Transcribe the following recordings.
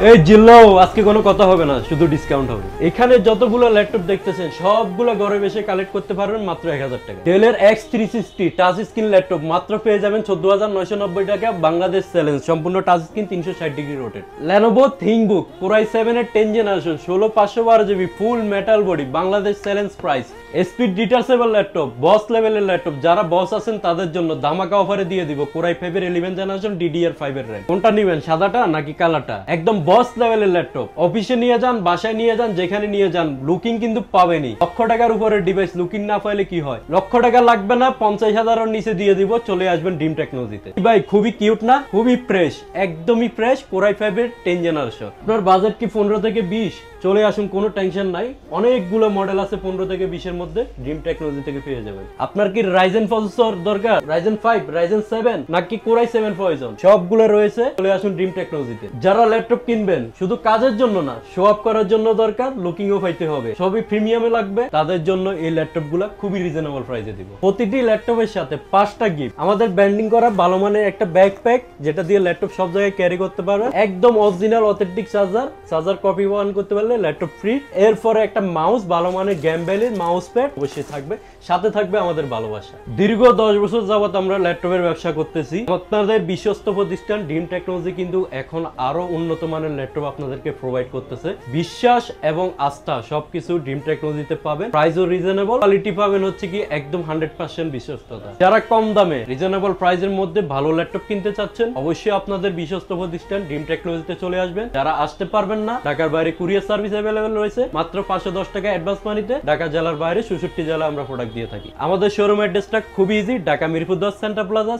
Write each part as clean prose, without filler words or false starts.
এই জিল্লো আজকে কোনো কথা হবে না, শুধু ডিসকাউন্ট হবে। এখানে যতগুলো ল্যাপটপ দেখতেছেন সবগুলো ঘরে বসে কালেক্ট করতে পারবেন মাত্র 1000 টাকা। ডেলের X360 টাচ স্ক্রিন ল্যাপটপ মাত্র পেয়ে যাবেন 14990 টাকা। বাংলাদেশ চ্যালেঞ্জ, সম্পূর্ণ touch screen, 360 degree rotate. Lenovo ThinkBook Core i7 এর 10 generation 16512 GB full metal body, Bangladesh challenge price. Speed detachable laptop, boss লেভেলের ল্যাপটপ, যারা বস আছেন তাদের জন্য ধামাকা অফারে দিয়ে দিব Core i5 এর 11 জেনারেশন DDR5 এর RAM। কোনটা নেবেন, সাদাটা নাকি কালারটা? একদম বস লেভেলের ল্যাপটপ, অফিসে নিয়ে যান, বাসায় নিয়ে যান, যেখানে নিয়ে যান, লুকিং কিন্তু পাবেনই। লক্ষ টাকার উপরে ডিভাইস লুকিং না পাইলে কি হয়? লক্ষ টাকা লাগবে না, 50,000 এর নিচে দিয়ে দিব, চলে আসবেন ড্রিম টেকনোলজিতে। ভাই খুবই কিউট না? খুবই ফ্রেশ, একদমই ফ্রেশ। Core i5 এর 10 জেনারেশন। আপনার বাজেট কি 15 থেকে 20? চলে আসুন, কোনো টেনশন নাই, অনেকগুলো মডেল আছে 15 থেকে 20 এর মধ্যে, ড্রিম টেকনোলজি থেকে পেয়ে যাবেন। আপনার কি Ryzen প্রসেসর দরকার? Ryzen 5, Ryzen 7 নাকি Core i7 প্রয়োজন? সবগুলো রয়েছে, চলে আসুন ড্রিম টেকনোলজিতে। যারা ল্যাপটপ কিনবেন শুধু কাজের জন্য না, শো আপ করার জন্য দরকার, লুকিংও পাইতে হবে, সবই প্রিমিয়ামে লাগবে, তাদের জন্য এই ল্যাপটপগুলো খুবই রিজনেবল প্রাইসে দিব। প্রতিটি ল্যাপটপের সাথে 5টা গিফট, আমাদের ব্র্যান্ডিং করা ভালো মানের একটা ব্যাকপ্যাক, যেটা দিয়ে ল্যাপটপ সব জায়গায় ক্যারি করতে পারবেন। একদম original authentic charger copy one করতে পারলে ল্যাপটপ ফ্রি। এরপরে একটা মাউস, ভালো মানের গেম ভ্যালির মাউস প্যাড অবশ্যই থাকবে, সাথে থাকবে আমাদের ভালোবাসা। দীর্ঘ 10 বছর যাবত আমরা ল্যাপটপের ব্যবসা করতেছি। আপনাদের বিশ্বস্ত প্রতিষ্ঠান ড্রিম টেকনোলজি কিন্তু এখন আরো উন্নত মানের ল্যাপটপ আপনাদেরকে প্রোভাইড করতেছে। বিশ্বাস এবং আস্থা সবকিছু ড্রিম টেকনোলজিতে পাবেন। প্রাইসও রিজনেবল, কোয়ালিটি পাবেন হচ্ছে কি একদম 100% বিশ্বস্ততা। যারা কম দামে রিজনেবল প্রাইসের মধ্যে ভালো ল্যাপটপ কিনতে চাচ্ছেন, অবশ্যই আপনাদের বিশ্বস্ত প্রতিষ্ঠান ড্রিম টেকনোলজিতে চলে আসবেন। যারা আসতে পারবেন না, ঢাকার বাইরে কুরিয়ার সার্ভিস অ্যাভেলেবল রয়েছে, মাত্র 510 টাকা অ্যাডভান্স মানিতে ঢাকা জেলার বাইরে 66 জেলা আমরা প্রোডাক্ট দিয়ে থাকি। আমাদের শোরুম অ্যাড্রেসটা খুব easy, Dhaka Mirpur 10 centre plaza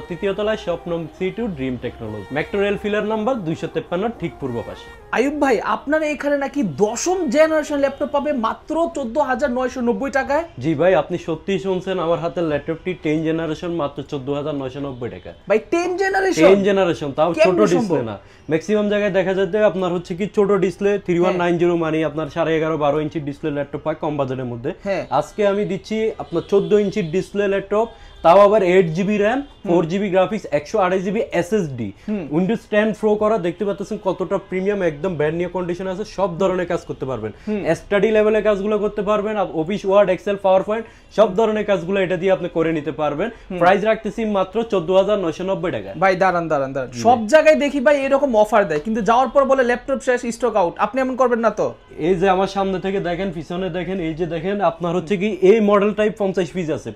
3য় তলায়, শপ নং C2 dream technology, metro rail pillar number 253 ঠিক পূর্ব পাশে। আয়ুব ভাই, আপনারা এখানে নাকি 10ম জেনারেশন ল্যাপটপ পাবে মাত্র 14,990 টাকায়? জি ভাই, আপনি সত্যিই শুনছেন, আমার হাতের ল্যাপটপটি 10 জেনারেশন মাত্র 14,990 টাকা। ভাই 10 জেনারেশন, তাও ছোট ডিসপ্লে না। ম্যাক্সিমাম জায়গায় দেখা যেতে আপনার হচ্ছে কি ছোট ডিসপ্লে 3190 মানে আপনার 11.5-12 ইঞ্চি ডিসপ্লে ল্যাপটপ পায় কম বাজেটের মধ্যে। আজকে আমি দিচ্ছি আপনার 14 ইঞ্চির ডিসপ্লে ল্যাপটপ, তাও আবার 8GB RAM, 4GB graphics, 128GB SSD, Windows 10 pro করা। দেখতে পাচ্ছেন কতটা প্রিমিয়াম, একদম ব্র্যান্ড নিউ কন্ডিশন আছে। সব ধরনের কাজ করতে পারবেন, স্টাডি লেভেলের কাজগুলো করতে পারবেন, Office Word, Excel, PowerPoint সব ধরনের কাজগুলো এটা দিয়ে আপনি করে নিতে পারবেন। প্রাইস রাখতেছি মাত্র 14,990 টাকা। ভাই দাঁড়ান, সব জায়গায় দেখি ভাই এরকম অফার দেয়, কিন্তু যাওয়ার পর বলে ল্যাপটপ শেষ, স্টক আউট। আপনি এমন করবেন না তো? এই যে আমার সামনে থেকে দেখেন, পিছনে দেখেন, এই যে দেখেন, আপনার হচ্ছে কি এই মডেল টাইপ 50 পিস আছে।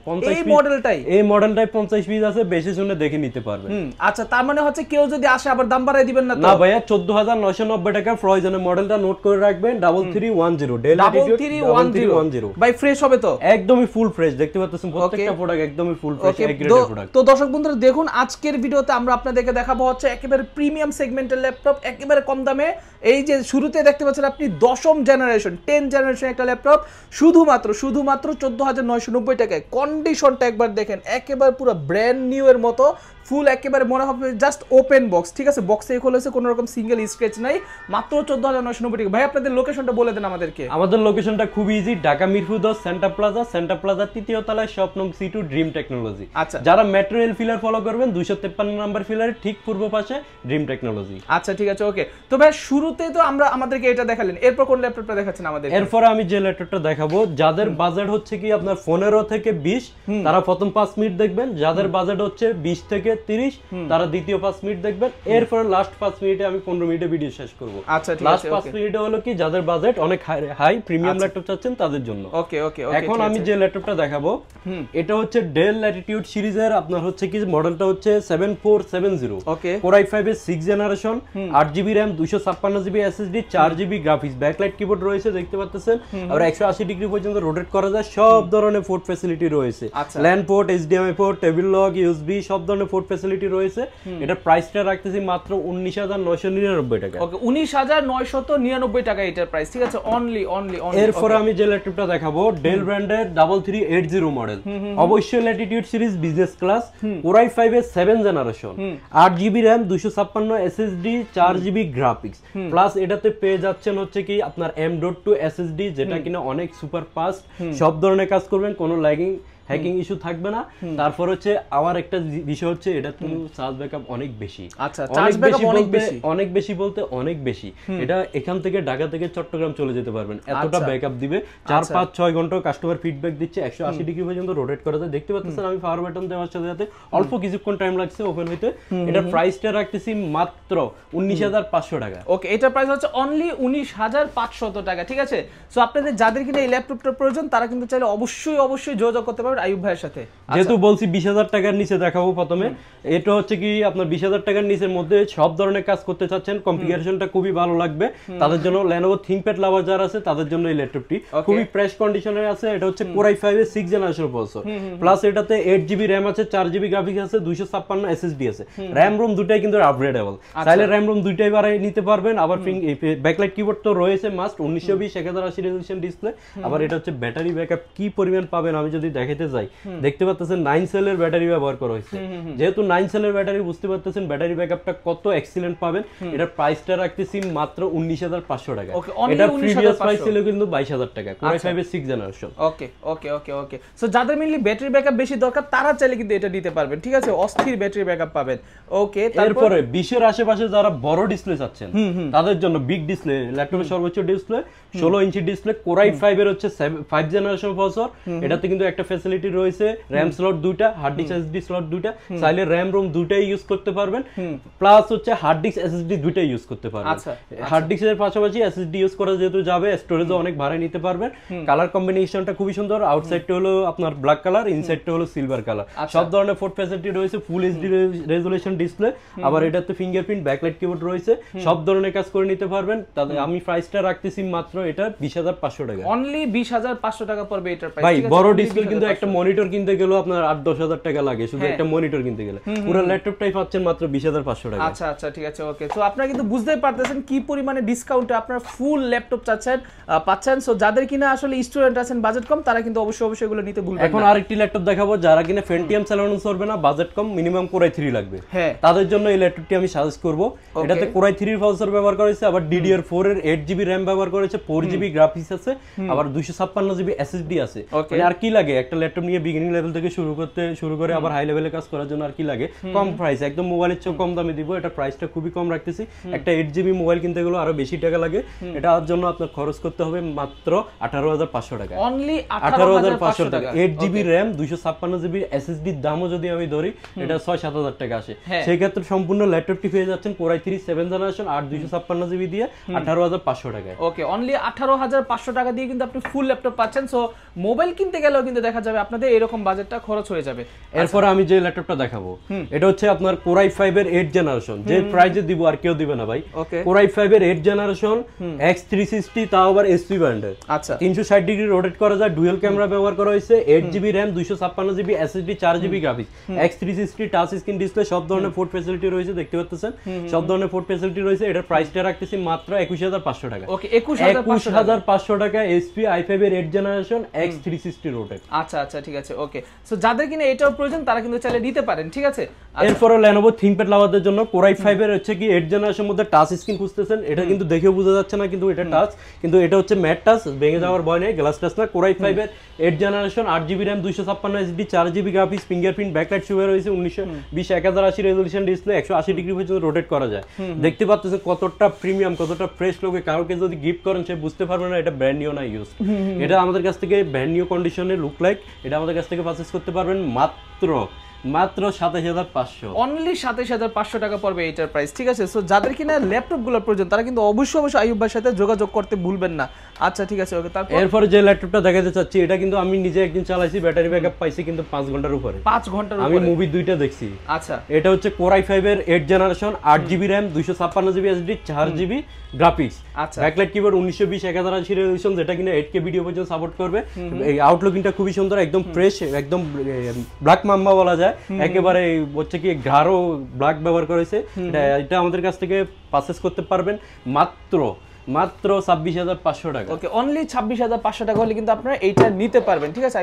এই মডেলটাই 50 পিস আছে, বেশি শুনে দেখে নিতে পারবেন। আচ্ছা, তার মানে হচ্ছে কেউ যদি আসে আবার দাম বাড়ায় দিবেন না তো? না ভাইয়া, 14,990 টাকা। প্রয়োজনে মডেলটা নোট করে রাখবেন, 3310 ডেল অ্যাটিটিউড 3310। ভাই ফ্রেশ হবে তো? একদমই ফুল ফ্রেশ। দেখতে পাচ্ছেন প্রত্যেকটা প্রোডাক্ট একদমই ফুল ফ্রেশ, এক গ্রেডের প্রোডাক্ট। তো দর্শক বন্ধুরা দেখুন, আজকের ভিডিওতে আমরা আপনাদেরকে দেখাবো হচ্ছে একেবারে প্রিমিয়াম সেগমেন্টের ল্যাপটপ, একেবারে কম দামে। এই যে শুরুতে দেখতে পাচ্ছেন আপনি 10ম জেনারেশন 10 জেনারেশন একটা ল্যাপটপ শুধুমাত্র 14,990 টাকায়। কন্ডিশনটা একবার দেখেন, একেবারে পুরো ব্র্যান্ড নিউ এর মতো ফুল, একেবারে মনে হবে জাস্ট ওপেন বক্স। ঠিক আছে, বক্সে খোলেছে, কোনো রকম সিঙ্গেল স্ক্র্যাচ নাই, মাত্র 14,990 টাকা। ভাই আপনাদের লোকেশনটা বলে দেন আমাদেরকে। আমাদের লোকেশনটা খুব easy, Dhaka Mirpur 10 centre plaza 3য় তলায়, শপ নং C2 ড্রিম টেকনোলজি। আচ্ছা, যারা মেট্রো রেল ফিলার ফলো করবেন 253 নাম্বার ফিলারের ঠিক পূর্ব পাশে ড্রিম টেকনোলজি। আচ্ছা ঠিক আছে, ওকে। তো ভাই শুরুতে তো আমাদেরকে এটা দেখালেন, এরপর কোন ল্যাপটপটা দেখাচ্ছেন আমাদের? এরপর আমি যে ল্যাপটপটা দেখাবো, যাদের বাজেট হচ্ছে কি আপনার 15 থেকে 20, তারা প্রথম 5 মিনিট দেখবেন। যাদের বাজেট হচ্ছে 20 থেকে 30, তারা দ্বিতীয় 5 মিনিট দেখবেন। এরপর লাস্ট 5 মিনিটে আমি 15 মিনিটে ভিডিও শেষ করব। আচ্ছা ঠিক আছে, লাস্ট 5 মিনিটে হলো কি যাদের বাজেট অনেক হাই প্রিমিয়াম ল্যাপটপ চাচ্ছেন তাদের জন্য। ওকে ওকে। এখন আমি যে ল্যাপটপটা দেখাবো, এটা হচ্ছে ডেল ল্যাটিটিউড সিরিজের, আপনার হচ্ছে কি মডেলটা হচ্ছে 7470। ওকে, Core i5 এর 6 generation, 8GB RAM, 256GB SSD, 4GB graphics, backlight keyboard রয়েছে দেখতে পাচ্ছেন, আর 180 ডিগ্রি পর্যন্ত রোটেট করা যায়, সব ধরনের পোর্ট ফ্যাসিলিটি রয়েছে, LAN port, HDMI port, table lock, USB সব ধরনের পোর্ট ফ্যাসিলিটি রয়েছে। এটা প্রাইসটা রাখতেছি মাত্র 19,999 টাকা। ওকে, 19,999 টাকা এটার প্রাইস। ঠিক আছে, অনলি। এরপর আমি যে ল্যাপটপটা দেখাবো, ডেল ব্র্যান্ডের 3380 মডেল, অবশ্যই Latitude series business class, Core i5 এর 7 generation, 8GB RAM, 256 SSD, 4GB graphics, plus এটাতে পেয়ে যাচ্ছেন হচ্ছে কি আপনার M.2 SSD, যেটা কিনা অনেক সুপার ফাস্ট, সব ধরনের কাজ করবেন, কোনো ল্যাগিং হ্যাকিং ইস্যু থাকবে না। তারপর হচ্ছে আমার একটা বিষয় হচ্ছে এটা তুমি চার্জ ব্যাকআপ অনেক বেশি। আচ্ছা, চার্জ ব্যাকআপ অনেক বেশি বলতে অনেক বেশি। এটা এখান থেকে ঢাকা থেকে চট্টগ্রাম চলে যেতে পারবেন, এতটা ব্যাকআপ দিবে। 4-5-6 ঘন্টা কাস্টমার ফিডব্যাক দিচ্ছে, 180 ডিগ্রি পর্যন্ত রোটেট করা যায়। দেখতে পাচ্ছেন আমি পাওয়ার বাটন দেওয়ার সাথে সাথে অল্প কিছুক্ষণ টাইম লাগছে ওপেন হইতে। এটা প্রাইসটা রাখতেছি মাত্র 19,500 টাকা। ওকে, এটার প্রাইস হচ্ছে অনলি 19,500 টাকা, ঠিক আছে। সো আপনাদের যাদের কিনা এই ল্যাপটপটার প্রয়োজন তারা কিন্তু চাইলে অবশ্যই যোগাযোগ করতে পারবেন আইয়ুব ভাইয়ের সাথে। যেহেতু বলছি 20,000 টাকার নিচে দেখাবো প্রথমে, এটা হচ্ছে কি আপনার 20,000 টাকার নিচের মধ্যে সব ধরনের কাজ করতে চাচ্ছেন, কনফিগারেশনটা খুবই ভালো লাগবে তাদের জন্য Lenovo ThinkPad লাভার যারা আছে তাদের জন্য এই ল্যাপটপটি খুবই ফ্রেশ কন্ডিশনে আছে। এটা হচ্ছে Core i5 এর 6th জেনারেশন প্রসেসর, প্লাস এটাতে 8GB RAM আছে, 4GB গ্রাফিক্স আছে, 256 SSD আছে। RAM ROM দুটাই কিন্তু আপগ্রেডেবল, চাইলে RAM ROM দুইটাই বাড়াই নিতে পারবেন। আবার ব্যাকলাইট কিবোর্ড তো রয়েছে মাস্ট, 1920x1080 রেজোলিউশন ডিসপ্লে। আবার এটা হচ্ছে ব্যাটারি ব্যাকআপ কি পরিমাণ পাবেন আমি যদি দেখাতে যাই, দেখতে পাচ্ছেন 9 সেলের ব্যাটারি ব্যবহার করা হয়েছে। যেহেতু 9 সেলের ব্যাটারি, বুঝতে পারতেছেন ব্যাটারি ব্যাকআপটা কত এক্সিলেন্ট পাবেন। এটার প্রাইসটা রাখতেছি মাত্র 19,500 টাকা। এটা প্রিভিয়াস প্রাইস ছিল কিন্তু 22,000 টাকা, Core i5 এর 6th জেনারেশন। ওকে। সো যাদের মেইনলি ব্যাটারি ব্যাকআপ বেশি দরকার তারা চাইলে কিন্তু এটা নিতে পারবেন, ঠিক আছে। অস্থির ব্যাটারি ব্যাকআপ পাবেন। ওকে, তারপরে 20 এর আশেপাশে যারা বড় ডিসপ্লে চাচ্ছেন তাদের জন্য বিগ ডিসপ্লে, ল্যাপটপের সর্বোচ্চ display 16 inch display, Core i5 এর হচ্ছে 5th জেনারেশন প্রসেসর। এটাতে কিন্তু একটা ফ্যাসিলিটি রয়েছে, RAM স্লট দুইটা, হার্ড ডিস্ক SSD স্লট দুইটা, চাইলে RAM ROM দুইটাই ইউজ করতে পারবেন, প্লাস হচ্ছে হার্ড ডিস্ক SSD দুইটাই ইউজ করতে পারবেন। হার্ড ডিস্কের পাশাপাশি SSD ইউজ করা যেহেতু যাবে, স্টোরেজও অনেক ভাড়ায় নিতে পারবেন। কালার কম্বিনেশনটা খুবই সুন্দর, আউটসাইডটা হলো আপনার ব্ল্যাক কালার, ইনসাইডটা হলো সিলভার কালার। সব ধরনের পোর্ট ফ্যাসিলিটি রয়েছে, ফুল HD রেজোলিউশন ডিসপ্লে। আবার এটাতে ফিঙ্গারপ্রিন্ট, ব্যাকলাইট কিবোর্ড রয়েছে, সব ধরনের কাজ করে নিতে পারবেন। তাহলে আমি প্রাইসটা রাখতেছি মাত্র এটা 20,500 টাকা। অনলি 20,500 টাকা পড়বে এটার প্রাইস। ভাই বড় ডিসপ্লে কিন্তু একটা মনিটর কিনতে গেলেও আপনার 8-10,000 টাকা লাগে শুধু একটা মনিটর কিনতে গেলে, পুরো ল্যাপটপটাই পাচ্ছেন মাত্র 20,500 টাকা। আচ্ছা, ঠিক আছে। ওকে, সো আপনারা কিন্তু বুঝতেই পারতেছেন কি পরিমাণে ডিসকাউন্টে আপনারা ফুল ল্যাপটপ পাচ্ছেন। সো যাদের কিনা আসলে স্টুডেন্ট আছেন, বাজেট কম, তারা কিন্তু অবশ্যই এগুলো নিতে ভুলবেন না। এখন আরেকটি ল্যাপটপ দেখাবো যারা কিনা Pentium চালানো চলবে না, বাজেট কম, মিনিমাম Core i3 লাগবে, তাদের জন্য এই ল্যাপটপটি আমি সাজেস্ট করব। এটাতে Core i3 এর প্রসেসর ব্যবহার করা হয়েছে, আবার DDR4 এর 8GB RAM ব্যবহার করা হয়েছে, 4GB গ্রাফিক্স আছে, আবার 256GB SSD আছে। মানে আর কি লাগে একটা ল্যাপটপ নিয়ে বিগিনিং লেভেল থেকে শুরু করে আবার হাই লেভেলে কাজ করার জন্য আর কি লাগে? কম প্রাইস, একদম মোবাইলের চেয়ে কম দামে দিব। এটা প্রাইসটা খুবই কম রাখতেছি। একটা 8GB মোবাইল কিনতে গেলে আরো বেশি টাকা লাগে, এটার জন্য আপনার খরচ করতে হবে মাত্র 18,500 টাকা। অনলি 18,500 টাকা। 8GB RAM 256GB SSD দামও যদি আমি ধরি এটা 6-7 হাজার টাকা আসে। সেই ক্ষেত্রে সম্পূর্ণ ল্যাপটপটি পেয়ে যাচ্ছেন Core i3 7th generation 8/256GB দিয়ে 18,500 টাকায়। ওকে, অনলি 18,500 টাকা দিয়ে কিন্তু আপনি ফুল ল্যাপটপ পাচ্ছেন। সো মোবাইল কিনতে গেলেও কিন্তু দেখা যাবে আপনাদের এরকম বাজেটটা খরচ হয়ে যাবে। এরপর আমি যে ল্যাপটপটা দেখাবো এটা হচ্ছে আপনার Core i5 এর 8th জেনারেশন, যে প্রাইসে দিব আর কেউ দিবে না ভাই। Core i5 এর 8th জেনারেশন X360, তাও আবার SP ব্র্যান্ডের। আচ্ছা, 360 ডিগ্রি রোটেট করা যায়, ডুয়াল ক্যামেরা ব্যবহার করা হয়েছে, 8GB RAM 256GB SSD 4GB graphics, X360 touch screen display, সব ধরনের পোর্ট ফ্যাসিলিটি রয়েছে, দেখতে পাচ্ছেন সব ধরনের পোর্ট ফ্যাসিলিটি রয়েছে। এটার প্রাইসটা রাখতেছি মাত্র 21,500 টাকা। ওকে, 21,500 টাকা SP i5 এর 8th জেনারেশন X360 রোটেট। আচ্ছা, ঠিক আছে। ওকে, সো যাদের কিনা এটাও প্রয়োজন তারা কিন্তু চাইলে নিতে পারেন, ঠিক আছে। এরপর Lenovo ThinkPad লাভারদের জন্য Core i5 এর হচ্ছে কি 8th জেনারেশন মধ্যে টাচ স্ক্রিন খুঁজতেছেন, এটা কিন্তু দেখেও বোঝা যাচ্ছে না কিন্তু এটা টাচ, কিন্তু এটা হচ্ছে ম্যাট টাচ, ভেঙে যাওয়ার ভয় নেই, গ্লাস টাচ না। Core i5 এর 8th generation 8GB RAM 256 SSD 4GB graphics, fingerprint, backlight সুবিধা রয়েছে, 1920x1080 রেজোলিউশন ডিসপ্লে, 180 ডিগ্রি পর্যন্ত রোটেট করা যায়। দেখতে পাচ্ছেন কতটা প্রিমিয়াম, কতটা ফ্রেশ লোকে। কাউকে যদি গিফট করেন সে বুঝতে পারবে না এটা ব্র্যান্ড নিউ না ইউজ। এটা আমাদের কাছ থেকে ব্র্যান্ড নিউ কন্ডিশনে লুক লাইক, এটা আমাদের কাছ থেকে পারচেজ করতে পারবেন মাত্র 27,500। অনলি 27,500 টাকা পড়বে এটার প্রাইস, ঠিক আছে। সো যাদের কিনা ল্যাপটপ গুলো প্রয়োজন তারা কিন্তু অবশ্যই আইয়ুব ভাইয়ের সাথে যোগাযোগ করতে ভুলবেন না। আচ্ছা, ঠিক আছে। ওকে, তারপর এরপর যে ল্যাপটপটা দেখাতে চাচ্ছি এটা কিন্তু আমি নিজে একদিন চালাইছি, ব্যাটারি ব্যাকআপ পাইছি কিন্তু 5 ঘন্টার উপরে। 5 ঘন্টার উপরে? আমি মুভি দুইটা দেখছি। আচ্ছা, এটা হচ্ছে Core i5 এর 8th generation 8GB RAM 256GB SSD 4GB graphics, আচ্ছা, ব্যাকলাইট কিবোর্ড 1920x1080 রেজোলিউশন, যেটা কিনা 8K ভিডিও পর্যন্ত সাপোর্ট করবে। এই আউটলুকিংটা খুবই সুন্দর, একদম ফ্রেশ, একদম ব্ল্যাক মাম্বা বলা যায়, একেবারে হচ্ছে কি গাঢ় ব্ল্যাক ব্যবহার করেছে। এটা আমাদের কাছ থেকে পারচেজ করতে পারবেন মাত্র মাত্র 26,500 টাকা। ওকে, অনলি 26,500 টাকা হলে কিন্তু আপনারা এইটা নিতে পারবেন, ঠিক আছে।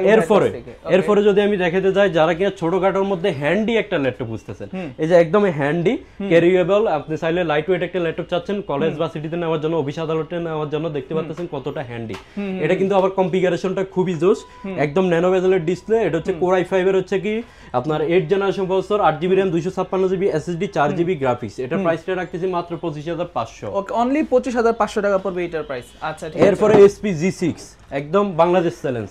এরপরে যদি আমি দেখাতে যাই যারা কিনা ছোটখাটোর মধ্যে হ্যান্ডি একটা ল্যাপটপ বুঝতেছেন, এই যে একদমই হ্যান্ডি ক্যারিয়েবল, আপনি চাইলে লাইট ওয়েট একটা ল্যাপটপ চাচ্ছেন কলেজ বা সিটিতে নেওয়ার জন্য, অফিস আদালতে নেওয়ার জন্য, দেখতে পাচ্ছেন কতটা হ্যান্ডি। এটা কিন্তু আবার কনফিগারেশনটা খুবই জোস, একদম ন্যানো বেজেলের ডিসপ্লে। এটা হচ্ছে কোর i5 এর হচ্ছে কি আপনার 8 generation processor, 8GB RAM, 256GB SSD, 4GB graphics. এটা প্রাইসটা রাখতেছি মাত্র 25,500। ওকে, অনলি 25,500 টাকা পড়বে এটার প্রাইস। আচ্ছা, ঠিক আছে। এরপরে SP G6 একদম Bangladesh challenge,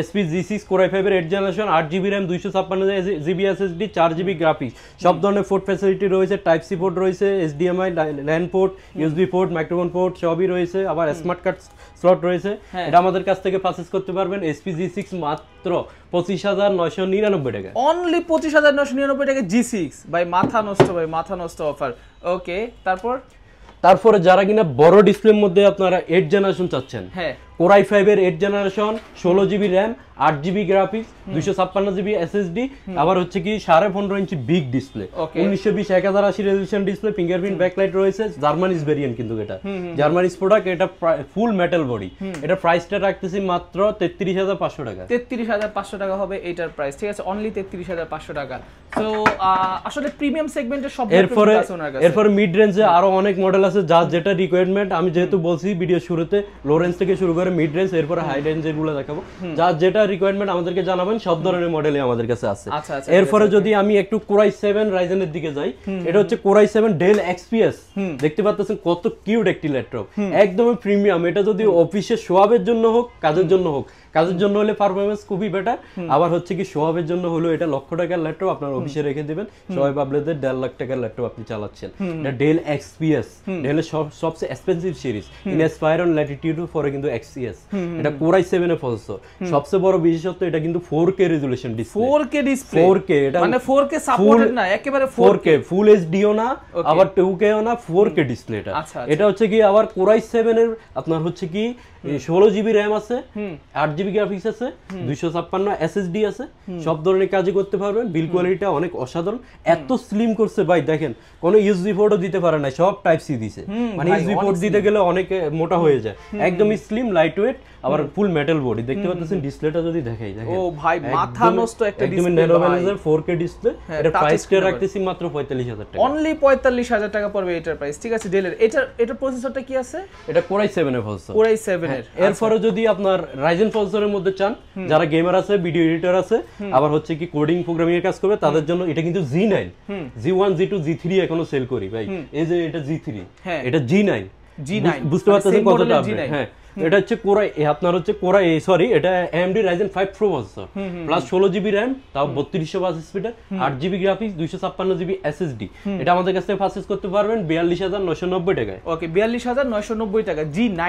SP G6 core i5 এর 8 generation, 8GB RAM, 256GB SSD, 4GB graphics. সব ধরনের পোর্ট ফ্যাসিলিটি রয়েছে, টাইপ সি পোর্ট রয়েছে, HDMI, LAN port, USB port, microphone port সবই রয়েছে, আবার স্মার্ট কার্ড স্লট রয়েছে। এটা আমাদের কাছ থেকে পারচেজ করতে পারবেন SP G6 মাত্র 25,999 টাকা। অনলি 25,999 টাকা G6 ভাই, মাথা নষ্ট ভাই, মাথা নষ্ট অফার। ওকে, তারপরে যারা কিনা বড় ডিসপ্লের মধ্যে আপনারা 8 জেনারেশন চাচ্ছেন, হ্যাঁ, কোর i5 এর 8 generation, 16GB RAM, 8GB graphics, 256GB SSD, আবার হচ্ছে কি 15.5 ইঞ্চি big display, 1920x1080 resolution display, fingerprint backlight রয়েছে, জার্মানিজ ভেরিয়েন্ট কিন্তু এটা জার্মানিজ প্রোডাক্ট, এটা ফুল মেটাল বডি। এটা প্রাইসটা রাখতেছি মাত্র 33,500 টাকা। 33,500 টাকা হবে এটার প্রাইস, ঠিক আছে, অনলি 33,500 টাকা। তো আসলে প্রিমিয়াম সেগমেন্টের সব এরপরে মিড রেঞ্জে আরো অনেক মডেল আছে, যার যেটা রিকোয়ারমেন্ট। আমি যেহেতু বলছি ভিডিও শুরুতে লো রেঞ্জ থেকে শুরু করে মিড রেঞ্জ, এরপরে হাই রেঞ্জের গুলো দেখাবো, যার যেটা রিকোয়ারমেন্ট আমাদেরকে জানাবেন, সব ধরনের মডেলই আমাদের কাছে আছে। এরপরে যদি আমি একটু কোর i7 রাইজেনের দিকে যাই, এটা হচ্ছে কোর i7 ডেল XPS, দেখতে পাচ্ছেন কত কিউট একটি ল্যাপটপ, একদমই প্রিমিয়াম। এটা যদি অফিসে শোয়াবের জন্য হোক, কাজের জন্য হোক, কাজের জন্য হলে পারফরমেন্স খুবই বেটার, আবার হচ্ছে কি শোয়াবের জন্য হলো এটা লক্ষ টাকার ল্যাপটপ, আপনার অফিসে রেখে দিবেন, সবাই ভাবলে যে 1.5 লাখ টাকার ল্যাপটপ আপনি চালাচ্ছেন। এটা ডেল XPS, ডেলের সবচেয়ে এক্সপেন্সিভ সিরিজ, ইনস্পায়রন ল্যাটিটিউড পরে কিন্তু XPS। এটা কোর i7 এর প্রসেসর, সবচেয়ে বড় বিশেষত্ব এটা কিন্তু 4K resolution display, 4K display, 4K, এটা মানে 4K সাপোর্টেড না, একেবারে 4K ফুল HD ও না, আবার 2K ও না, 4K ডিসপ্লে এটা। এটা হচ্ছে কি আবার কোর i7 এর আপনার হচ্ছে কি 16GB RAM আছে, 8GB গ্রাফিক্স আছে, 256 SSD আছে, সব ধরনের কাজই করতে পারবেন। বিল কোয়ালিটিটা অনেক অসাধারণ, এত স্লিম করছে ভাই, দেখেন কোনো ইউএসবি পোর্টও দিতে পারে না, সব টাইপ সি দিছে, মানে ইউএসবি পোর্ট দিতে গেলে অনেক মোটা হয়ে যায়, একদম স্লিম লাইট ওয়েট, আবার ফুল মেটাল বডি। দেখতে পাচ্ছেন ডিসপ্লেটা যদি দেখাই, দেখেন ও ভাই মাথা নষ্ট একটা ডিসপ্লে, একদম ন্যারো ব্যালেন্সের 4K ডিসপ্লে। এটা প্রাইসটা রাখতেছি মাত্র 45,000 টাকা, অনলি 45,000 টাকা পড়বে এটার প্রাইস, ঠিক আছে। ডেলের এটার প্রসেসরটা কি আছে? এটা কোর i7 এর প্রসেসর, কোর i7 এর। এরপরে যদি আপনার রাইজেন প্রসেসরের মধ্যে চান, যারা গেমার আছে, ভিডিও এডিটর আছে, আবার হচ্ছে কি কোডিং প্রোগ্রামিং এর কাজ করবে, তাদের জন্য এটা কিন্তু G9, G1, G2, G3 এখনো সেল করি ভাই। এই যে এটা G3, এটা G9, বুঝতে পারতেছেন কতটা আপডেট। হ্যাঁ, এটা হচ্ছে আপনার হচ্ছে এটা AMD Ryzen 5 Pro processor, plus 16GB RAM, তাও 3200 স্পিডের, 8GB গ্রাফিক্স, 256GB SSD। এটা আমাদের কাছ থেকে পারচেজ করতে পারবেন 42,990 টাকায়। ওকে, 42,990 টাকা G9,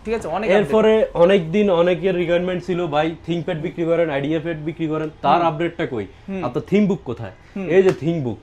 ঠিক আছে। অনেক এরপরে অনেকদিন অনেকের রিকোয়ারমেন্ট ছিল ভাই থিংকপ্যাড বিক্রি করেন, আইডিয়া প্যাড বিক্রি করেন, তার আপডেটটা কই? আপনার থিংবুক কোথায়? এই যে থিংবুক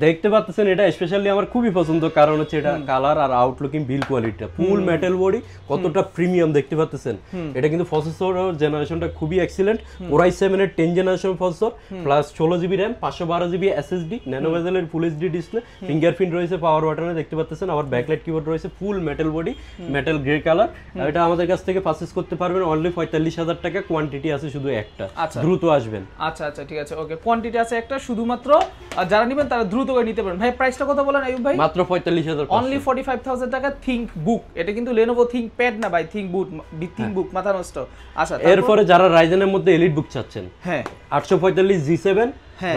দেখতে পাচ্ছেন, এটা স্পেশালি আমার খুবই পছন্দ, কারণ হচ্ছে এটা কালার আর আউটলুকিং বিল কোয়ালিটিটা ফুল মেটাল বডি, কতটা প্রিমিয়াম দেখতে পাচ্ছেন। এটা কিন্তু প্রসেসর জেনারেশনটা খুবই এক্সিলেন্ট, কোর i7 এর 10 generation processor, plus 16GB RAM, 512GB SSD, nano বেজেলের ফুল HD ডিসপ্লে, ফিঙ্গারপ্রিন্ট রয়েছে পাওয়ার বাটনে দেখতে পাচ্ছেন, আবার ব্যাকলাইট কিবোর্ড রয়েছে, full metal body, metal grey colour. এটা আমাদের কাছ থেকে পারচেজ করতে পারবেন অনলি 45,000 টাকা। কোয়ান্টিটি আছে শুধু একটা, দ্রুত আসবেন। আচ্ছা আচ্ছা, ঠিক আছে। ওকে, কোয়ান্টিটি আছে একটা, শুধুমাত্র যারা নেবেন তারা দ্রুত করে নিতে পারেন। ভাই প্রাইসটা কত বলেন আইয়ুব ভাই? মাত্র 45,000, অনলি 45,000 টাকা। থিংকবুক, এটা কিন্তু Lenovo ThinkPad না ভাই, থিংকবুক, মাথা নষ্ট। আচ্ছা, এরপরে যারা রাইজেনের মধ্যে এলিট বুক চাচ্ছেন, হ্যাঁ, 845 G7,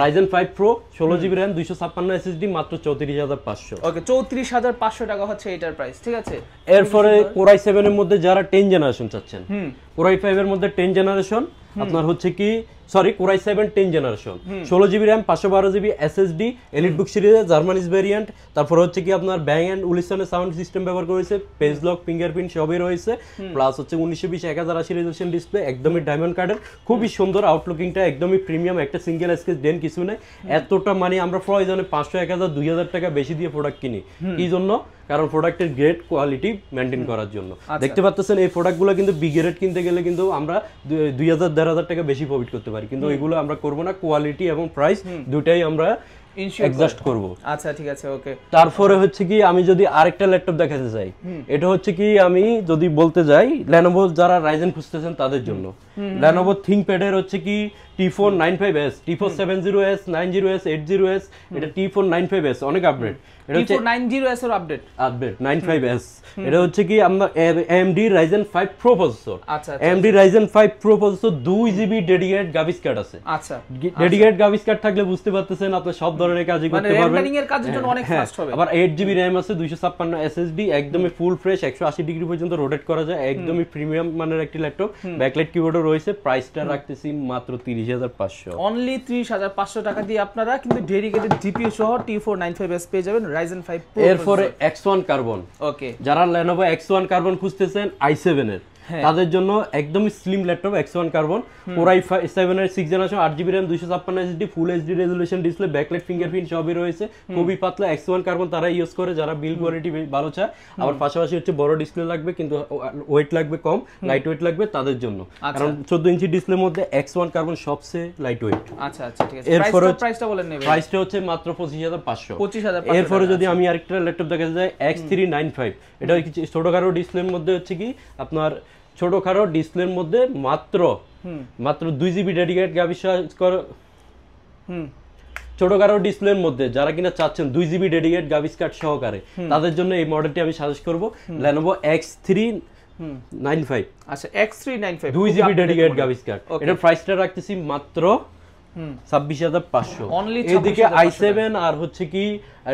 Ryzen 5 Pro, 16GB RAM, 256 SSD, মাত্র 34,500। ওকে, 34,500 টাকা হচ্ছে এটার প্রাইস, ঠিক আছে। এরপরে কোর i7 এর মধ্যে যারা 10 জেনারেশন চাচ্ছেন, কোর i5 এর মধ্যে 10 জেনারেশন আপনার হচ্ছে কি core i7 10 generation, 16GB RAM, 512GB SSD, elite book সিরিজের জার্মানিজ ভেরিয়েন্ট। তারপর হচ্ছে কি আপনার ব্যাং এন্ড উলিসনের সাউন্ড সিস্টেম ব্যবহার করেছে, পেজ লক, ফিঙ্গারপ্রিন্ট সবই রয়েছে, প্লাস হচ্ছে 1920x1080 রেজোলিউশন ডিসপ্লে, একদমই ডায়মন্ড কার্ডের, খুবই সুন্দর আউটলুকিংটা, একদমই প্রিমিয়াম, একটা সিঙ্গেল স্কেচ দেন কিছু নেই। এতটা মানে আমরা প্রয়োজনে 500, 1000, 2000 টাকা বেশি দিয়ে প্রোডাক্ট কিনি, কি জন্য? কারণ প্রোডাক্টের গ্রেড কোয়ালিটি মেইনটেইন করার জন্য। দেখতে পাচ্ছেন এই প্রোডাক্টগুলো কিন্তু বি গ্রেড কিনতে গেলে কিন্তু আমরা 2000, 1500 টাকা বেশি প্রফিট করতে পারি, কিন্তু এগুলো আমরা করব না। কোয়ালিটি এবং প্রাইস দুটাই আমরা অ্যাডজাস্ট করব। আচ্ছা ঠিক আছে, ওকে। তারপরে হচ্ছে কি আমি যদি আরেকটা ল্যাপটপ দেখাতে চাই, এটা হচ্ছে কি আমি যদি বলতে যাই Lenovo যারা Ryzen খুঁজতেছেন তাদের জন্য Lenovo ThinkPad এর হচ্ছে কি T4 95S, T4 70S, 90S, 80S, এটা T4 95S অনেক আপডেট। এটা হচ্ছে T4 90S এর আপডেট 95S। এটা হচ্ছে কি আমরা AMD Ryzen 5 Pro প্রসেসর। আচ্ছা AMD Ryzen 5 Pro processor 2GB dedicated graphics card আছে। আচ্ছা, ডেডিকেটেড গ্রাফিক্স কার্ড থাকলে বুঝতে পারতেছেন আপনি সব ধরনের কাজই করতে পারবেন, মানে র্যাম এর কাজের জন্য অনেক ফাস্ট হবে। আবার 8GB RAM আছে, 256 SSD, একদমই ফুল ফ্রেশ, 180 ডিগ্রি পর্যন্ত রোটেট করা যায়, একদমই প্রিমিয়াম মানের একটি ল্যাপটপ। ব্যাকলাইট কিবোর্ডও রয়েছে। প্রাইসটা রাখতেছি মাত্র 30,500, অনলি 30,500 টাকা দিয়ে আপনারা কিন্তু ডেডিকেটেড জিপিইউ সহ T4 95S পেয়ে যাবেন Ryzen 5 Pro। এরপরে X1 কার্বন, ওকে, যারা Lenovo X1 কার্বন খুঁজতেছেন i7 এর তাদের জন্য একদমই slim laptop X1 carbon, Core i7 এর 6 জেনারেশন, 8GB RAM, 256 SSD, ফুল HD resolution display, backlight fingerprint সবই রয়েছে। খুবই পাতলা X1 কার্বন তারা ইউজ করে যারা বিল্ড কোয়ালিটি ভালো চায়। আবার পাশাপাশি হচ্ছে বড় ডিসপ্লে লাগবে কিন্তু ওয়েট লাগবে কম, লাইট ওয়েট লাগবে তাদের জন্য, কারণ 14 ইঞ্চি ডিসপ্লের মধ্যে X1 কার্বন সবচেয়ে লাইট ওয়েট। আচ্ছা আচ্ছা ঠিক আছে। প্রাইসটা বলেন নেবে। প্রাইসটা হচ্ছে মাত্র 25,500। 25,500। এরপরে যদি আমি আরেকটা ল্যাপটপ দেখাতে যাই X395, এটা ছোটখাটো ডিসপ্লের মধ্যে হচ্ছে কি আপনার ছোটখাটো ডিসপ্লের মধ্যে মাত্র 2GB ডেডিকেটেড গ্রাফিক্স কার্ড, ছোটখাটো ডিসপ্লের মধ্যে যারা কিনা চাচ্ছেন 2GB ডেডিকেটেড গ্রাফিক্স কার্ড সহকারে তাদের জন্য এই মডেলটি আমি সাজেস্ট করব, Lenovo X395। আচ্ছা, X395 2GB dedicated graphics card, এটার প্রাইসটা রাখতেছি মাত্র 26,500। এদিকে i7 আর হচ্ছে কি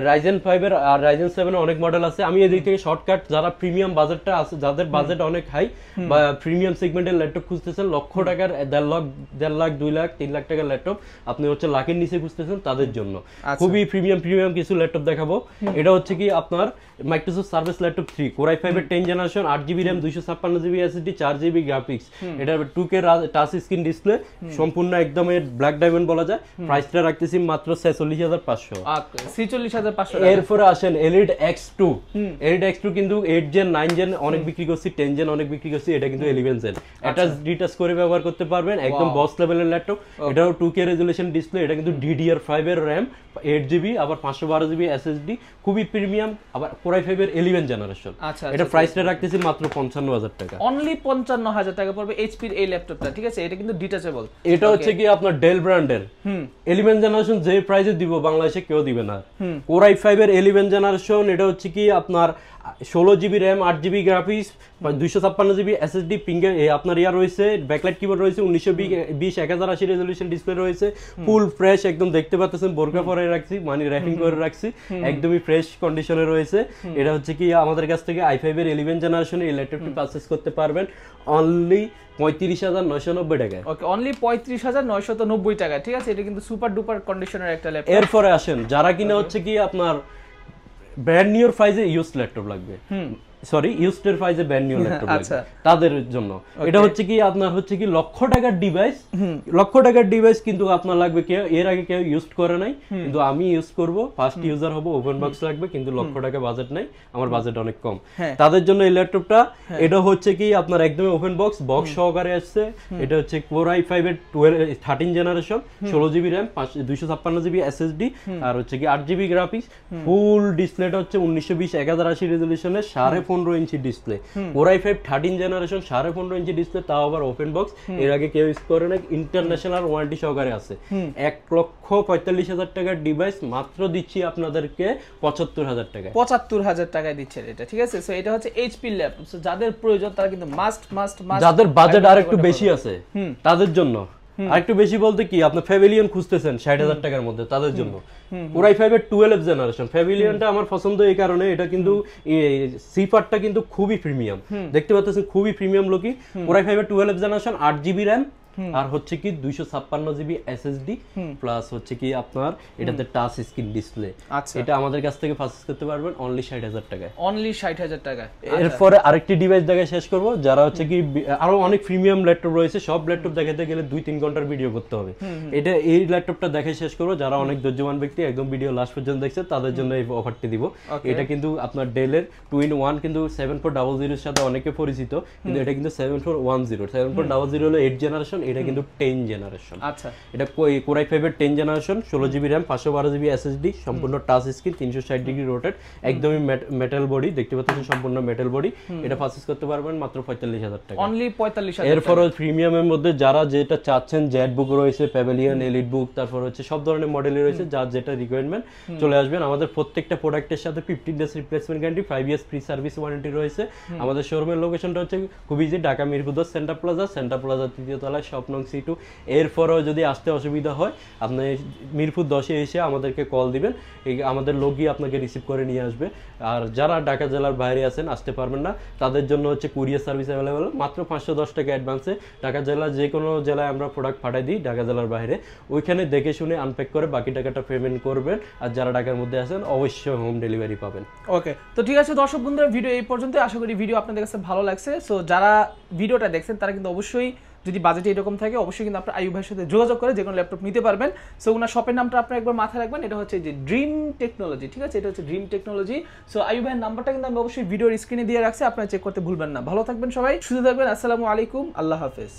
Ryzen 5 এর আর Ryzen 7 এর অনেক মডেল আছে। আমি এদিক থেকে শর্টকাট যারা প্রিমিয়াম বাজেটটা আছে, যাদের বাজেট অনেক হাই বা প্রিমিয়াম সেগমেন্টের ল্যাপটপ খুঁজতেছেন, লক্ষ টাকার 1.5 লাখ 2 লাখ 3 লাখ টাকার ল্যাপটপ আপনি হচ্ছে লাখের নিচে খুঁজতেছেন তাদের জন্য খুবই প্রিমিয়াম কিছু ল্যাপটপ দেখাবো। এটা হচ্ছে কি আপনার Microsoft service laptop 3 Core i5 এর 10 generation, 8GB RAM, 256GB SSD, 4GB graphics, এটা 2K টাচ স্ক্রিন ডিসপ্লে, সম্পূর্ণ একদম ব্ল্যাক ডায়মন্ড বলা যায়। প্রাইসটা রাখতেছি মাত্র 46,500। 46,500। এরপরে আসেন Elite X2। Elite X2 কিন্তু 8 জেন 9 জেন অনেক বিক্রি করছি, 10 জেন অনেক বিক্রি করছি, এটা কিন্তু 11 জেন অ্যাটাচ ডিটাচ করে ব্যবহার করতে পারবেন, একদম বস লেভেলের ল্যাপটপ। এটাও 2K রেজোলিউশন ডিসপ্লে, এটা কিন্তু DDR5 এর RAM, 8GB, আবার 512GB SSD, খুবই প্রিমিয়াম, আবার Core i5 এর 11 জেনারেশন। এটা প্রাইসটা রাখতেছি মাত্র 55,000 টাকা। অনলি 55,000 টাকা পড়বে HP এর এই ল্যাপটপটা, ঠিক আছে? এটা কিন্তু ডিটাচেবল। এটা হচ্ছে কি আপনার ডেল ব্র্যান্ডের 11 জেনারেশন, যে প্রাইসে দিব বাংলাদেশে কেউ দিবে না। Core i5 এর 11 জেনারেশন, এটা হচ্ছে কি আপনার 16GB RAM, 8GB graphics, 256GB SSD, finger আপনার ইয়া রয়েছে, ব্যাকলাইট কিবোর্ড রয়েছে, 1920 1080 রেজোলিউশন ডিসপ্লে রয়েছে, ফুল ফ্রেশ একদম দেখতে পাচ্ছেন, বোরকা পরে রাখছি, মানে র্যাপিং করে রাখছি, একদমই ফ্রেশ কন্ডিশনে রয়েছে। এটা হচ্ছে কি আমাদের কাছ থেকে i5 এর 11 জেনারেশন এই ল্যাপটপটি পারচেজ করতে পারবেন অনলি 35,990 টাকায়। ওকে, অনলি 35,990 টাকা, ঠিক আছে? এটা কিন্তু সুপার ডুপার কন্ডিশনের একটা ল্যাপটপ। এরপরে আসেন যারা কিনা হচ্ছে কি আপনার ব্র্যান্ড নিউ প্রাইসে ইউজ ল্যাপটপ লাগবে, সরি ইউজড প্রাইসে ব্র্যান্ড নিউ ল্যাপটপ লাগবে তাদের জন্য। এটা হচ্ছে কি আপনার হচ্ছে কি লক্ষ টাকার ডিভাইস কিন্তু আপনার লাগবে, কেউ এর আগে কেউ ইউজ করে নাই, কিন্তু আমি ইউজ করব, ফার্স্ট ইউজার হব, ওপেন বক্স লাগবে, কিন্তু লক্ষ টাকা বাজেট নাই, আমার বাজেট অনেক কম, তাদের জন্য এই ল্যাপটপটা। এটা হচ্ছে কি আপনার একদমই ওপেন বক্স সহকারে আসছে। এটা হচ্ছে Core i5 এর 13 generation, 16GB RAM, 256GB SSD, আর হচ্ছে কি 8GB গ্রাফিক্স, ফুল ডিসপ্লেটা হচ্ছে 1920 1080 রেজোলিউশনের 15.5 inch display. Core i5 13 generation, 15.5 inch display, তাও আবার ওপেন বক্স, এর আগে কেউ ইউজ করে না, ইন্টারন্যাশনাল ওয়ারেন্টি সহকারে আছে। 1,45,000 টাকার ডিভাইস মাত্র দিচ্ছি আপনাদেরকে 75,000 টাকায়। 75,000 টাকায় দিচ্ছেন এটা, ঠিক আছে? সো এটা হচ্ছে HP ল্যাপটপ, সো যাদের প্রয়োজন তারা কিন্তু মাস্ট যাদের বাজেট আর একটু বেশি আছে তাদের জন্য, আরেকটু বেশি বলতে কি আপনার প্যাভিলিয়ন খুঁজতেছেন 60,000 টাকার মধ্যে, তাদের জন্য Core i5 এর 12 জেনারেশন। প্যাভিলিয়নটা আমার পছন্দ এই কারণে, এটা কিন্তু সিপারটা কিন্তু খুবই প্রিমিয়াম, দেখতে পাচ্ছেন খুবই প্রিমিয়াম লুকিং। Core i5 এর 12 জেনারেশন, 8GB RAM, আর হচ্ছে কি 256GB SSD, প্লাস হচ্ছে কি আপনার এটাতে টাচ স্ক্রিন ডিসপ্লে। এটা আমাদের কাছ থেকে পারচেজ করতে পারবেন অনলি 60,000 টাকায়। অনলি 60,000 টাকা। এরপরে আরেকটি ডিভাইস দেখে শেষ করব, যারা হচ্ছে কি আরো অনেক প্রিমিয়াম ল্যাপটপ রয়েছে, সব ল্যাপটপ দেখাতে গেলে 2-3 ঘন্টার ভিডিও করতে হবে। এটা এই ল্যাপটপটা দেখে শেষ করব, যারা অনেক ধৈর্যবান ব্যক্তি একদম ভিডিও লাস্ট পর্যন্ত দেখছে তাদের জন্য এই অফারটি দিব। এটা কিন্তু আপনার ডেলের 2-in-1, কিন্তু 7400 এর সাথে অনেকে পরিচিত, কিন্তু এটা কিন্তু 7410। 7400 হলো 8 জেনারেশন, পারবেন। এটা কিন্তু 10 জেনারেশন। আচ্ছা, এটা কোরাই 5 এর 10 generation, 16 GB RAM, 512 GB SSD, সম্পূর্ণ টাচ স্ক্রিন, 360 ডিগ্রি রোটেট, একদমই মেটাল বডি, দেখতে পাচ্ছেন সম্পূর্ণ মেটাল বডি। এটা পারচেজ করতে পারবেন মাত্র 45,000 টাকা, অনলি 45,000। এরপরও প্রিমিয়ামের মধ্যে যারা যেটা চাচ্ছেন, জেড বুক রয়েছে, প্যাভিলিয়ন, এলিট বুক, তারপর হচ্ছে সব ধরনের মডেলই রয়েছে, যার যেটা রিকোয়ারমেন্ট চলে আসবেন। আমাদের প্রত্যেকটা প্রোডাক্টের সাথে 15 days replacement guarantee, 5 years free service warranty রয়েছে। আমাদের শোরুমের লোকেশনটা হচ্ছে খুব easy, Dhaka Mirpur 10 centre plaza 3য় তলায়, শপ নং C2। এরপরও যদি আসতে অসুবিধা হয়, আপনি মিরপুর 10-এ এসে আমাদেরকে কল দিবেন, আমাদের লোক গিয়ে আপনাকে রিসিভ করে নিয়ে আসবে। আর যারা ঢাকা জেলার বাইরে আছেন, আসতে পারবেন না, তাদের জন্য হচ্ছে কুরিয়ার সার্ভিস অ্যাভেলেবেল, মাত্র 510 টাকা অ্যাডভান্সে ঢাকা জেলার যে কোনো জেলায় আমরা প্রোডাক্ট পাঠাই দিই, ঢাকা জেলার বাইরে, ওইখানে দেখে শুনে আনপ্যাক করে বাকি টাকাটা পেমেন্ট করবেন। আর যারা ঢাকার মধ্যে আছেন, অবশ্যই হোম ডেলিভারি পাবেন। ওকে, তো ঠিক আছে দর্শক বন্ধুরা, ভিডিও এই পর্যন্ত। আশা করি ভিডিও আপনাদের কাছে ভালো লাগছে। সো যারা ভিডিওটা দেখছেন তারা কিন্তু অবশ্যই, যদি বাজেট এরকম থাকে, অবশ্যই কিন্তু আপনার আইয়ুব ভাইয়ের সাথে যোগাযোগ করে যে কোনো ল্যাপটপ নিতে পারবেন। সো ওনার শপের নামটা আপনারা একবার মাথায় রাখবেন, এটা হচ্ছে যে ড্রিম টেকনোলজি, ঠিক আছে? এটা হচ্ছে ড্রিম টেকনোলজি। সো আইয়ুব ভাইয়ের নাম্বারটা কিন্তু আমি অবশ্যই ভিডিওর স্ক্রিনে দিয়ে রাখছি, আপনারা চেক করতে ভুলবেন না। ভালো থাকবেন সবাই, সুস্থ থাকবেন। আসসালামু আলাইকুম, আল্লাহ হাফেজ।